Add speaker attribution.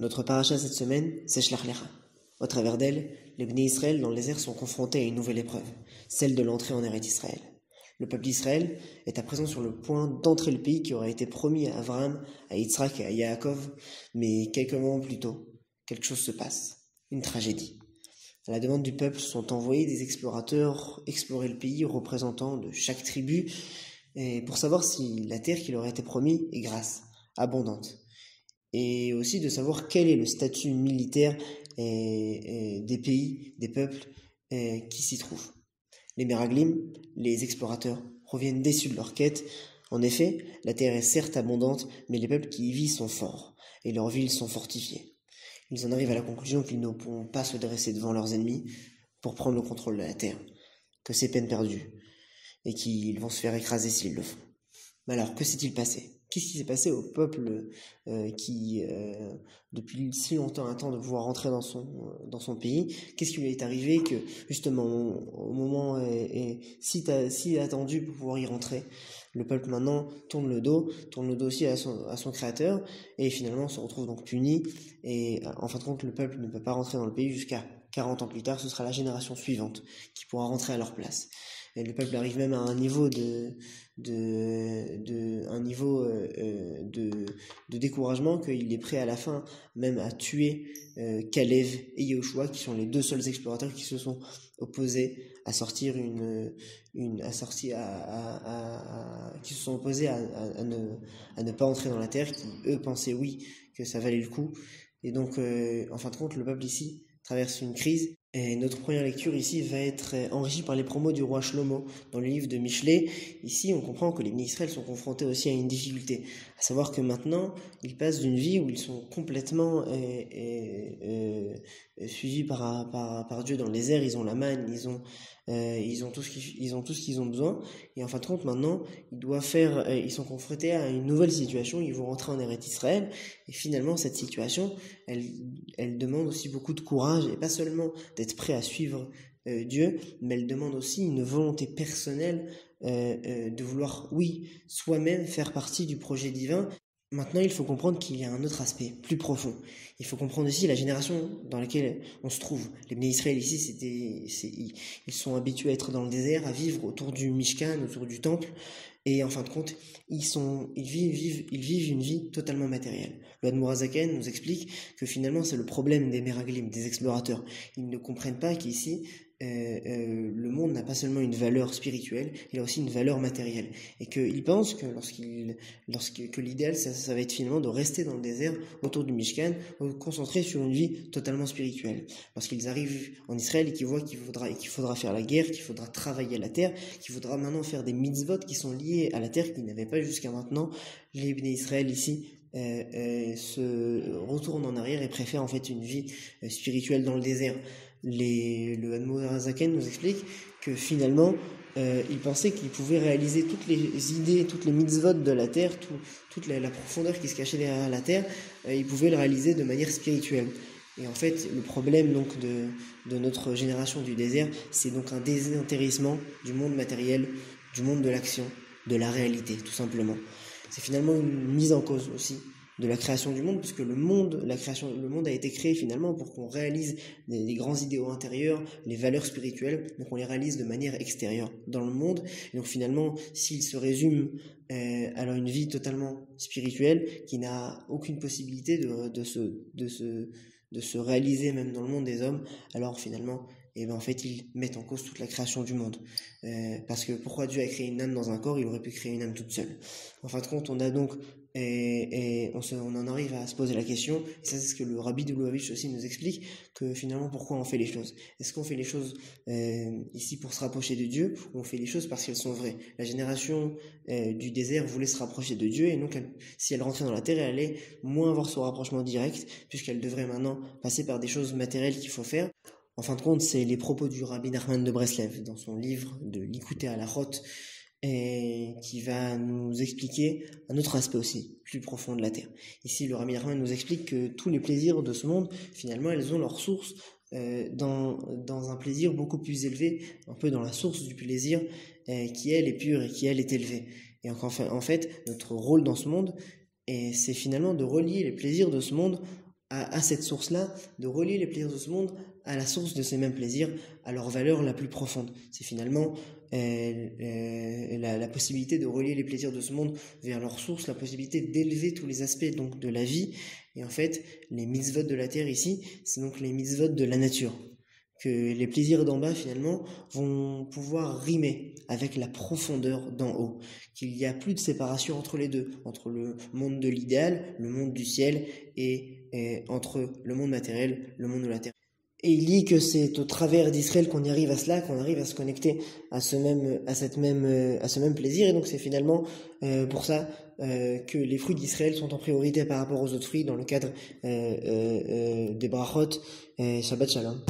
Speaker 1: Notre paracha cette semaine, c'est Shlach Lecha. Au travers d'elle, les Bnei Israël dans le désert sont confrontés à une nouvelle épreuve, celle de l'entrée en Eretz Israël. Le peuple d'Israël est à présent sur le point d'entrer le pays qui aurait été promis à Abraham, à Yitzhak et à Yaakov, mais quelques moments plus tôt, quelque chose se passe, une tragédie. À la demande du peuple sont envoyés des explorateurs explorer le pays, représentants de chaque tribu, et pour savoir si la terre qui leur a été promise est grasse, abondante. Et aussi de savoir quel est le statut militaire des pays, des peuples qui s'y trouvent. Les Meraglim, les explorateurs, reviennent déçus de leur quête. En effet, la terre est certes abondante, mais les peuples qui y vivent sont forts, et leurs villes sont fortifiées. Ils en arrivent à la conclusion qu'ils ne pourront pas se dresser devant leurs ennemis pour prendre le contrôle de la terre, que c'est peine perdue, et qu'ils vont se faire écraser s'ils le font. Mais alors, que s'est-il passé ? Qu'est-ce qui s'est passé au peuple qui, depuis si longtemps, attend de pouvoir rentrer dans son pays ? Qu'est-ce qui lui est arrivé que, justement, au moment si attendu pour pouvoir y rentrer, le peuple maintenant tourne le dos aussi à son créateur, et finalement se retrouve donc puni, et en fin de compte, le peuple ne peut pas rentrer dans le pays jusqu'à 40 ans plus tard. Ce sera la génération suivante qui pourra rentrer à leur place. Et le peuple arrive même à un niveau de découragement qu'il est prêt à la fin même à tuer Kalev et Yehoshua, qui sont les deux seuls explorateurs qui se sont opposés à sortir qui se sont opposés à ne pas entrer dans la terre, qui eux pensaient oui que ça valait le coup. Et donc en fin de compte, le peuple ici traverse une crise. Et notre première lecture ici va être enrichie par les propos du roi Shlomo dans le livre de Michelet. Ici, on comprend que les Bnei Israël sont confrontés aussi à une difficulté, à savoir que maintenant, ils passent d'une vie où ils sont complètement suivis par Dieu dans le désert. Ils ont la manne, ils ont tout ce qu'ils ont besoin. Et en fin de compte, maintenant, ils sont confrontés à une nouvelle situation. Ils vont rentrer en Eretz Israël. Et finalement, cette situation, elle demande aussi beaucoup de courage, et pas seulement d'être prêt à suivre Dieu, mais elle demande aussi une volonté personnelle de vouloir, oui, soi-même faire partie du projet divin. Maintenant, il faut comprendre qu'il y a un autre aspect plus profond. Il faut comprendre aussi la génération dans laquelle on se trouve. Les Bnei Israël ici, ils sont habitués à être dans le désert, à vivre autour du Mishkan, autour du temple. Et en fin de compte, ils vivent une vie totalement matérielle. Le Admour HaZaken nous explique que finalement c'est le problème des Meraglim, des explorateurs. Ils ne comprennent pas qu'ici, le monde n'a pas seulement une valeur spirituelle, il a aussi une valeur matérielle. Et qu'ils pensent que que l'idéal, ça va être finalement de rester dans le désert, autour du Mishkan, concentré sur une vie totalement spirituelle. Lorsqu'ils arrivent en Israël et qu'ils voient qu'il faudra faire la guerre, qu'il faudra travailler la terre, qu'il faudra maintenant faire des mitzvot qui sont liés à la terre, qu'ils n'avaient pas jusqu'à maintenant, les Bnei Israël ici se retournent en arrière et préfèrent en fait une vie spirituelle dans le désert. Le Admour HaZaken nous explique que finalement ils pensaient qu'ils pouvaient réaliser toutes les idées, toutes les mitzvot de la terre, toute la profondeur qui se cachait derrière la terre, ils pouvaient le réaliser de manière spirituelle. Et en fait, le problème donc de notre génération du désert, c'est donc un désintéressement du monde matériel, du monde de l'action, de la réalité, tout simplement. C'est finalement une mise en cause aussi de la création du monde, puisque le monde a été créé finalement pour qu'on réalise les grands idéaux intérieurs, les valeurs spirituelles, donc on les réalise de manière extérieure dans le monde. Et donc finalement, s'il se résume à une vie totalement spirituelle, qui n'a aucune possibilité de se réaliser même dans le monde des hommes, alors finalement, en fait, ils mettent en cause toute la création du monde. Parce que pourquoi Dieu a créé une âme dans un corps, il aurait pu créer une âme toute seule. En fin de compte, on a donc on en arrive à se poser la question, et ça c'est ce que le Rabbi de Lubavitch aussi nous explique, que finalement pourquoi on fait les choses. Est-ce qu'on fait les choses ici pour se rapprocher de Dieu, ou on fait les choses parce qu'elles sont vraies? La génération du désert voulait se rapprocher de Dieu, et donc si elle rentrait dans la terre, elle allait moins avoir ce rapprochement direct, puisqu'elle devrait maintenant passer par des choses matérielles qu'il faut faire. En fin de compte, c'est les propos du Rabbi Nachman de Breslev dans son livre de l'Ikouté à la Rote, et qui va nous expliquer un autre aspect aussi, plus profond de la terre. Ici, le Rabbi Nachman nous explique que tous les plaisirs de ce monde, finalement, elles ont leur source dans un plaisir beaucoup plus élevé, un peu dans la source du plaisir qui, elle, est pure et qui, elle, est élevée. Et en fait, notre rôle dans ce monde, c'est finalement de relier les plaisirs de ce monde à cette source-là, de relier les plaisirs de ce monde à la source de ces mêmes plaisirs, à leur valeur la plus profonde. C'est finalement la possibilité de relier les plaisirs de ce monde vers leur source, la possibilité d'élever tous les aspects donc de la vie. Et en fait, les mitzvot de la terre ici, c'est donc les mitzvot de la nature. Que les plaisirs d'en bas finalement vont pouvoir rimer avec la profondeur d'en haut, qu'il n'y a plus de séparation entre les deux, entre le monde de l'idéal, le monde du ciel, et entre le monde matériel, le monde de la terre. Et il dit que c'est au travers d'Israël qu'on y arrive à cela, qu'on arrive à se connecter à ce même plaisir. Et donc c'est finalement pour ça que les fruits d'Israël sont en priorité par rapport aux autres fruits dans le cadre des brachot. Shabbat Shalom.